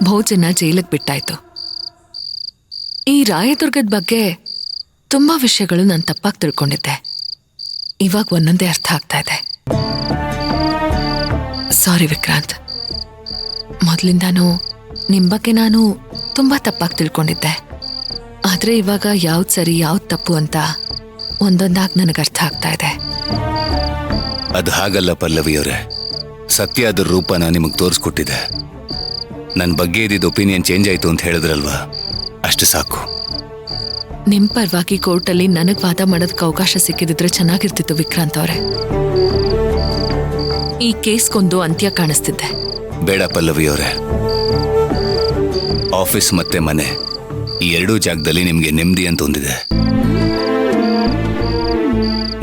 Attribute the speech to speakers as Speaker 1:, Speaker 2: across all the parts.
Speaker 1: ಭೋಜನ ಜೈಲಿಗೆ ಬಿಟ್ಟಾಯ್ತು. ಈ ರಾಯದುರ್ಗದ ಬಗ್ಗೆ ತುಂಬಾ ವಿಷಯಗಳು ನಾನು ತಪ್ಪಾಗಿ ತಿಳ್ಕೊಂಡಿದ್ದೆ. ಇವಾಗ ಒಂದೊಂದೇ ಅರ್ಥ ಆಗ್ತಾ ಇದೆ. ಸಾರಿ ವಿಕ್ರಾಂತ್, ಮೊದಲಿಂದಾನು ನಿಮ್ಮ ಬಗ್ಗೆ ನಾನು ತುಂಬಾ ತಪ್ಪಾಗಿ ತಿಳ್ಕೊಂಡಿದ್ದೆ. ಆದ್ರೆ ಇವಾಗ ಯಾವ್ದು ಸರಿ ಯಾವ್ದು ತಪ್ಪು ಅಂತ ಒಂದೊಂದಾಗಿ ನನಗೆ ಅರ್ಥ ಆಗ್ತಾ ಇದೆ.
Speaker 2: ಅದು ಹಾಗಲ್ಲ ಪಲ್ಲವಿಯವರೇ, ಸತ್ಯ ಅದ್ರ ರೂಪನ ನಿಮಗೆ ತೋರಿಸ್ಕೊಟ್ಟಿದೆ. ನನ್ನ ಬಗ್ಗೆ ಇದ್ದಿದ್ದು ಒಪಿನಿಯನ್ ಚೇಂಜ್ ಆಯ್ತು ಅಂತ ಹೇಳಿದ್ರಲ್ವಾ, ಅಷ್ಟು ಸಾಕು.
Speaker 1: ನಿಮ್ ಪರವಾಗಿ ಕೋರ್ಟಲ್ಲಿ ನನಗ್ ವಾದ ಮಾಡೋದಕ್ಕೆ ಅವಕಾಶ ಸಿಕ್ಕಿದ್ರೆ ಚೆನ್ನಾಗಿರ್ತಿತ್ತು ವಿಕ್ರಾಂತ್ ಅವರೇ. ಈ ಕೇಸ್ಗೊಂದು ಅಂತ್ಯ ಕಾಣಿಸ್ತಿದ್ದೆ.
Speaker 2: ಬೇಡ ಪಲ್ಲವಿಯವರೇ, ಆಫೀಸ್ ಮತ್ತೆ ಮನೆ ಈ ಎರಡೂ ಜಾಗದಲ್ಲಿ ನಿಮ್ಗೆ ನೆಮ್ಮದಿ ಅಂತ ಹೊಂದಿದೆ.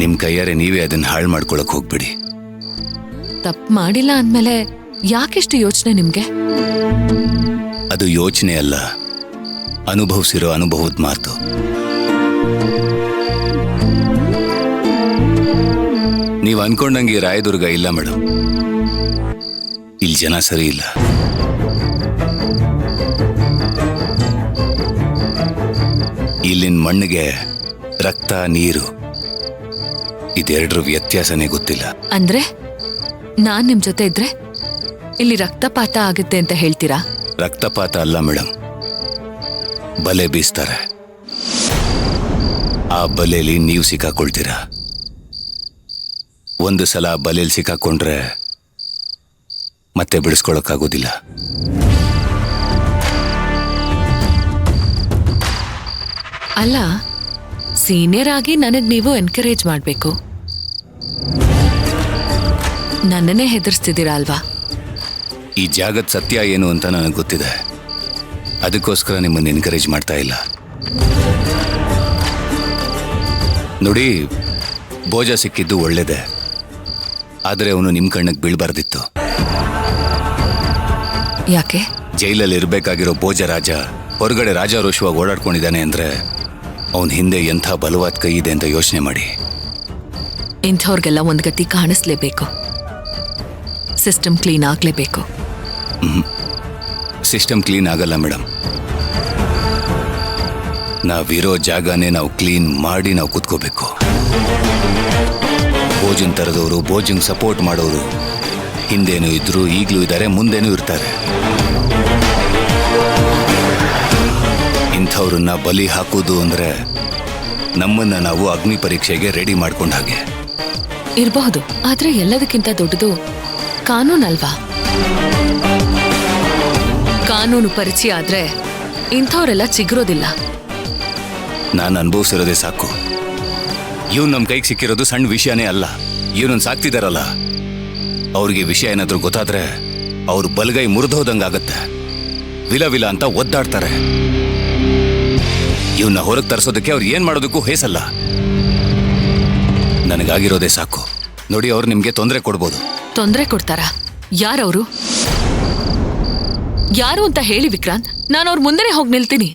Speaker 2: ನಿಮ್ ಕೈಯಾರೆ ನೀವೇ ಅದನ್ನ ಹಾಳು ಮಾಡ್ಕೊಳಕ್ ಹೋಗ್ಬಿಡಿ.
Speaker 1: ತಪ್ಪು ಮಾಡಿಲ್ಲ ಅಂದ್ಮೇಲೆ ಯಾಕೆಷ್ಟು ಯೋಚನೆ ನಿಮ್ಗೆ?
Speaker 2: ಅದು ಯೋಚನೆ ಅಲ್ಲ, ಅನುಭವಿಸಿರೋ ಅನುಭವದ ಮಾತು. ನೀವು ಅನ್ಕೊಂಡಂಗೆ ರಾಯದುರ್ಗ ಇಲ್ಲ ಮೇಡಮ್. ಇಲ್ಲಿ ಜನ ಸರಿ ಇಲ್ಲ. ಇಲ್ಲಿನ ಮಣ್ಣಿಗೆ ರಕ್ತ ನೀರು ಇದೆರಡರ ವ್ಯತ್ಯಾಸನೇ ಗೊತ್ತಿಲ್ಲ.
Speaker 1: ಅಂದ್ರೆ ನಾನ್ ನಿಮ್ ಜೊತೆ ಇದ್ರೆ ಇಲ್ಲಿ ರಕ್ತಪಾತ ಆಗುತ್ತೆ ಅಂತ ಹೇಳ್ತೀರಾ?
Speaker 2: ರಕ್ತಪಾತ ಅಲ್ಲ ಮೇಡಮ್, ಬಲೆ ಬೀಸ್ತಾರೆ. ಆ ಬಲೆಯಲ್ಲಿ ನೀವು ಸಿಕ್ಕಾಕೊಳ್ತೀರಾ. ಒಂದು ಸಲ ಬಲೆಯಲ್ಲಿ ಸಿಕ್ಕಾಕೊಂಡ್ರೆ ಮತ್ತೆ ಬಿಡಿಸ್ಕೊಳಕ್ಕಾಗೋದಿಲ್ಲ.
Speaker 1: ಅಲ್ಲ, ಸೀನಿಯರ್ ಆಗಿ ನನಗ್ ನೀವು ಎನ್ಕರೇಜ್ ಮಾಡ್ಬೇಕು. ನನ್ನನ್ನೇ ಹೆದರ್ಸ್ತಿದ್ದೀರಾ ಅಲ್ವಾ?
Speaker 2: ಈ ಜಾಗದ ಸತ್ಯ ಏನು ಅಂತ ನನಗೆ ಗೊತ್ತಿದೆ. ಅದಕ್ಕೋಸ್ಕರ ನಿಮ್ಮನ್ನು ಎನ್ಕರೇಜ್ ಮಾಡ್ತಾ ಇಲ್ಲ. ನೋಡಿ, ಭೋಜ ಸಿಕ್ಕಿದ್ದು ಒಳ್ಳೇದೆ, ಆದರೆ ಅವನು ನಿಮ್ಮ ಕಣ್ಣಿಗೆ ಬೀಳ್ಬಾರ್ದಿತ್ತು.
Speaker 1: ಯಾಕೆ?
Speaker 2: ಜೈಲಲ್ಲಿ ಇರಬೇಕಾಗಿರೋ ಭೋಜರಾಜ ಹೊರಗಡೆ ರಾಜಾರೋಷವಾಗಿ ಓಡಾಡ್ಕೊಂಡಿದ್ದಾನೆ ಅಂದ್ರೆ ಅವನ ಹಿಂದೆ ಎಂಥ ಬಲವಾದ ಕೈ ಇದೆ ಅಂತ ಯೋಚನೆ ಮಾಡಿ.
Speaker 1: ಇಂಥವ್ರಿಗೆಲ್ಲ ಒಂದು ಗತಿ ಕಾಣಿಸ್ಲೇಬೇಕು. ಸಿಸ್ಟಮ್ ಕ್ಲೀನ್ ಆಗ್ಲೇಬೇಕು.
Speaker 2: ಸಿಸ್ಟಮ್ ಕ್ಲೀನ್ ಆಗಲ್ಲ ಮೇಡಮ್. ನಾವಿರೋ ಜಾಗನೇ ನಾವು ಕ್ಲೀನ್ ಮಾಡಿ ನಾವು ಕೂತ್ಕೋಬೇಕು. ಭೋಜನ್ ತರದವರು, ಭೋಜನ್ ಸಪೋರ್ಟ್ ಮಾಡೋರು ಹಿಂದೇನೂ ಇದ್ರು, ಈಗಲೂ ಇದ್ದಾರೆ, ಮುಂದೇನೂ ಇರ್ತಾರೆ. ಇಂಥವ್ರನ್ನ ಬಲಿ ಹಾಕೋದು ಅಂದ್ರೆ ನಮ್ಮನ್ನ ನಾವು ಅಗ್ನಿ ಪರೀಕ್ಷೆಗೆ ರೆಡಿ ಮಾಡ್ಕೊಂಡ ಹಾಗೆ.
Speaker 1: ಇರಬಹುದು, ಆದ್ರೆ ಎಲ್ಲದಕ್ಕಿಂತ ದೊಡ್ಡದು ಕಾನೂನಲ್ವಾ? ಕಾನೂನು ಪರಿಚಯ ಆದ್ರೆ ಇಂಥವರೆಲ್ಲ ಚಿಗುರೋದಿಲ್ಲ.
Speaker 2: ನಾನು ಅನುಭವಿಸಿರೋದೇ ಸಾಕು. ಇವ್ನು ನಮ್ಮ ಕೈಗೆ ಸಿಕ್ಕಿರೋದು ಸಣ್ಣ ವಿಷಯನೇ ಅಲ್ಲ. ಇವನನ್ನು ಸಾಕ್ತಿದಾರಲ್ಲ, ಅವ್ರಿಗೆ ವಿಷಯ ಏನಾದ್ರೂ ಗೊತ್ತಾದ್ರೆ ಅವ್ರ ಬಲಗೈ ಮುರಿದೋದಂಗಾಗತ್ತೆ. ವಿಲ ವಿಲ ಅಂತ ಒದ್ದಾಡ್ತಾರೆ. ಇವನ್ನ ಹೊರಗೆ ತರಿಸೋದಕ್ಕೆ ಅವ್ರು ಏನ್ ಮಾಡೋದಕ್ಕೂ ಹೇಸಲ್ಲ. ನನಗಾಗಿರೋದೇ ಸಾಕು. ನೋಡಿ, ಅವ್ರು ನಿಮ್ಗೆ ತೊಂದರೆ ಕೊಡ್ಬೋದು.
Speaker 1: ತೊಂದರೆ ಕೊಡ್ತಾರಾ? ಯಾರವರು? ಯಾರು ಅಂತ ಹೇಳಿ ವಿಕ್ರಾಂತ್, ನಾನು ಅವ್ರ ಮುಂದೆನೆ ಹೋಗಿ ನಿಲ್ತೀನಿ.